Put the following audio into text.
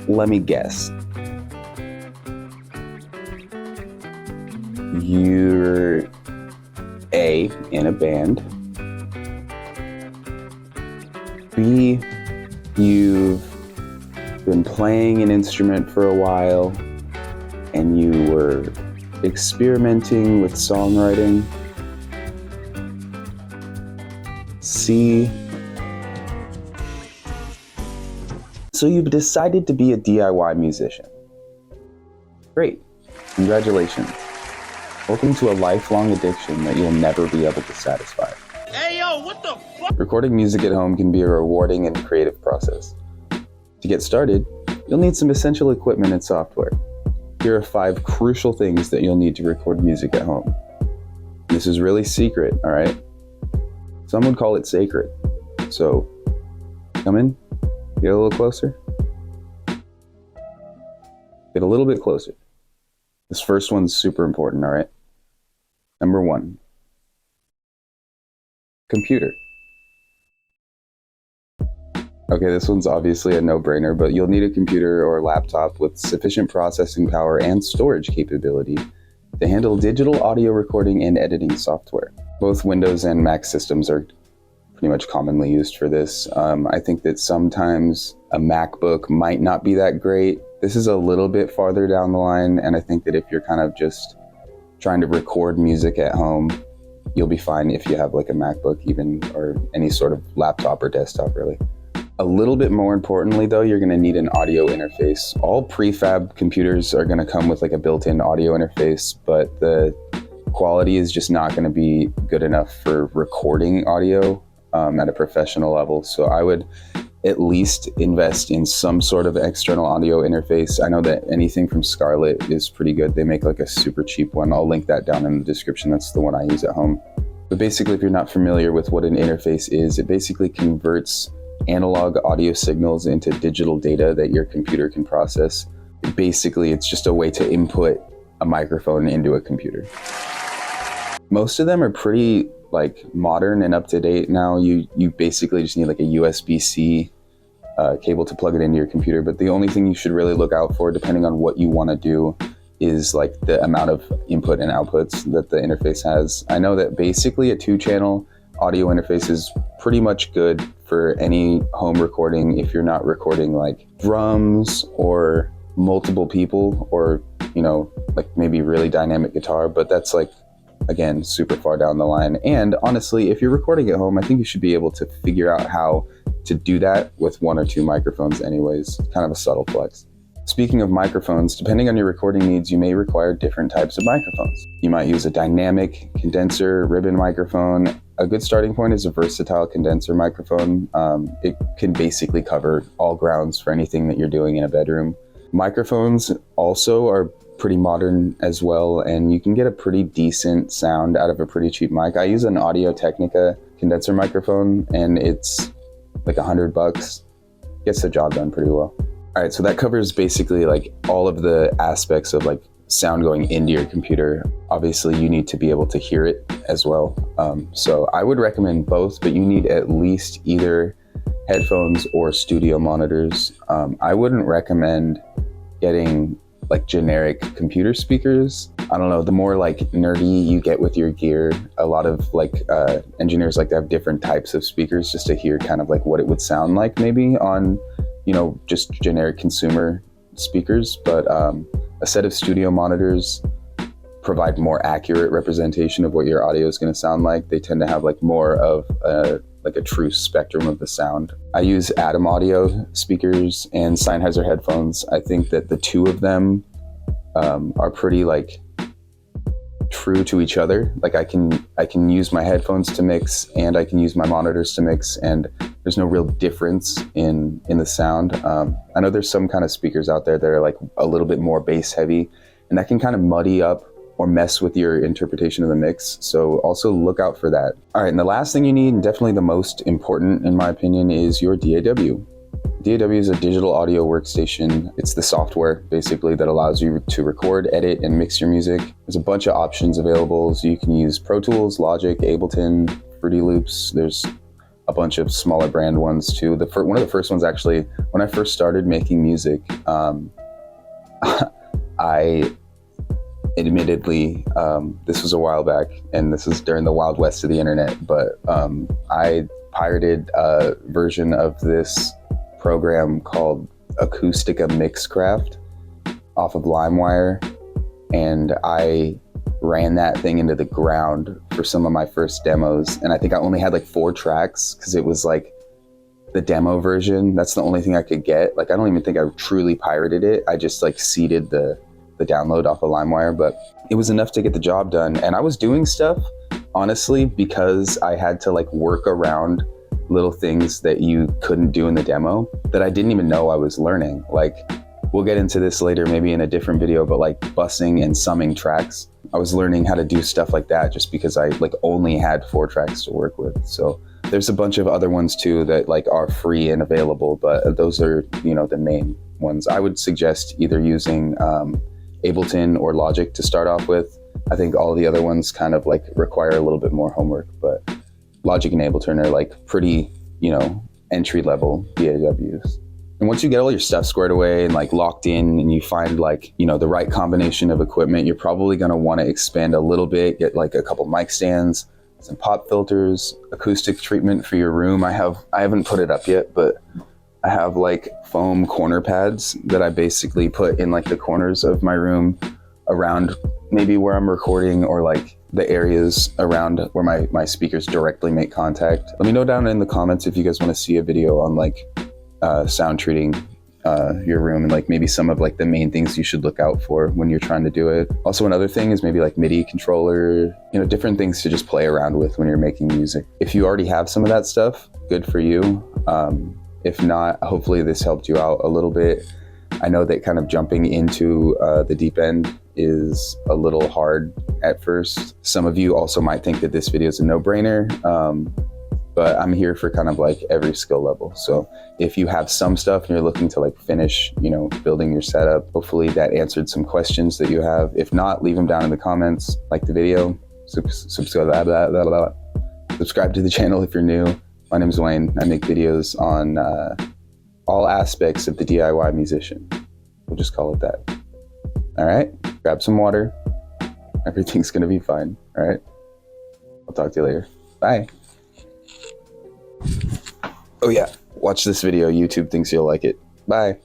let me guess. You're A, in a band. B, you've been playing an instrument for a while and you were experimenting with songwriting. C, so you've decided to be a DIY musician. Great, congratulations. Welcome to a lifelong addiction that you'll never be able to satisfy. Hey yo, what the fuck? Recording music at home can be a rewarding and creative process. To get started, you'll need some essential equipment and software. Here are 5 crucial things that you'll need to record music at home. This is really secret, all right? Some would call it sacred. So, come in, get a little closer. Get a little bit closer. This first one's super important, all right? Number 1, computer. Okay, this one's obviously a no-brainer, but you'll need a computer or laptop with sufficient processing power and storage capability to handle digital audio recording and editing software. Both Windows and Mac systems are pretty much commonly used for this. I think that sometimes a MacBook might not be that great. This is a little bit farther down the line, and I think that if you're kind of just trying to record music at home, you'll be fine if you have like a MacBook even, or any sort of laptop or desktop really. A little bit more importantly though, you're gonna need an audio interface. All prefab computers are gonna come with like a built-in audio interface, but the quality is just not gonna be good enough for recording audio at a professional level. So I would at least invest in some sort of external audio interface. I know that anything from Scarlett is pretty good. They make like a super cheap one. I'll link that down in the description. That's the one I use at home. But basically, if you're not familiar with what an interface is, it basically converts analog audio signals into digital data that your computer can process. Basically, it's just a way to input a microphone into a computer. Most of them are pretty like modern and up to date now. You basically just need like a USB-C cable to plug it into your computer, but the only thing you should really look out for, depending on what you want to do, is like the amount of input and outputs that the interface has. I know that basically a 2-channel audio interface is pretty much good for any home recording if you're not recording like drums or multiple people, or you know, like maybe really dynamic guitar, but that's like, again, super far down the line. And honestly, if you're recording at home, I think you should be able to figure out how to do that with 1 or 2 microphones anyways. Kind of a subtle flex. Speaking of microphones, depending on your recording needs, you may require different types of microphones. You might use a dynamic, condenser, ribbon microphone. A good starting point is a versatile condenser microphone. It can basically cover all grounds for anything that you're doing in a bedroom. Microphones also are pretty modern as well, and you can get a pretty decent sound out of a pretty cheap mic. I use an Audio-Technica condenser microphone, and it's like $100. Gets the job done pretty well. All right, so that covers basically like all of the aspects of like sound going into your computer. Obviously, you need to be able to hear it as well. So I would recommend both, but you need at least either headphones or studio monitors. I wouldn't recommend getting like generic computer speakers. I don't know, the more like nerdy you get with your gear, a lot of like engineers like to have different types of speakers just to hear kind of like what it would sound like maybe on, you know, just generic consumer speakers. But a set of studio monitors provide more accurate representation of what your audio is going to sound like. They tend to have like more of like a true spectrum of the sound. I use Atom Audio speakers and Sennheiser headphones. I think that the two of them are pretty like true to each other. Like I can use my headphones to mix and I can use my monitors to mix, and there's no real difference in the sound. I know there's some kind of speakers out there that are like a little bit more bass heavy, and that can kind of muddy up or mess with your interpretation of the mix. So also look out for that. All right, and the last thing you need, and definitely the most important in my opinion, is your DAW. DAW is a digital audio workstation. It's the software basically that allows you to record, edit, and mix your music. There's a bunch of options available. So you can use Pro Tools, Logic, Ableton, Fruity Loops. There's a bunch of smaller brand ones too. One of the first ones, actually, when I first started making music, I admittedly, this was a while back, and this was during the Wild West of the internet, but I pirated a version of this program called Acoustic Mixcraft off of LimeWire, and I ran that thing into the ground for some of my first demos. And I think I only had like 4 tracks because it was like the demo version. That's the only thing I could get. Like, I don't even think I truly pirated it. I just like seeded the download off of LimeWire, but it was enough to get the job done. And I was doing stuff, honestly, because I had to like work around little things that you couldn't do in the demo that I didn't even know I was learning. Like, we'll get into this later, maybe in a different video, but like bussing and summing tracks, I was learning how to do stuff like that just because I like only had 4 tracks to work with. So there's a bunch of other ones too that like are free and available, but those are, you know, the main ones. I would suggest either using Ableton or Logic to start off with. I think all the other ones kind of like require a little bit more homework, but Logic and Ableton are like pretty, you know, entry level DAWs. And once you get all your stuff squared away and like locked in, and you find like, you know, the right combination of equipment, you're probably going to want to expand a little bit, get like a couple mic stands, some pop filters, acoustic treatment for your room. I haven't put it up yet, but I have like foam corner pads that I basically put in like the corners of my room around maybe where I'm recording, or like the areas around where my speakers directly make contact. Let me know down in the comments if you guys want to see a video on like sound treating your room, and like maybe some of like the main things you should look out for when you're trying to do it. Also, another thing is maybe like MIDI controller, you know, different things to just play around with when you're making music. If you already have some of that stuff, good for you. If not, hopefully this helped you out a little bit. I know that kind of jumping into the deep end is a little hard at first. Some of you also might think that this video is a no-brainer, but I'm here for kind of like every skill level. So if you have some stuff and you're looking to like finish, you know, building your setup, hopefully that answered some questions that you have. If not, leave them down in the comments, like the video, subscribe to the channel if you're new. My name is Wayne. I make videos on all aspects of the DIY musician. We'll just call it that. All right, grab some water. Everything's gonna be fine, all right? I'll talk to you later. Bye. Oh yeah, watch this video. YouTube thinks you'll like it. Bye.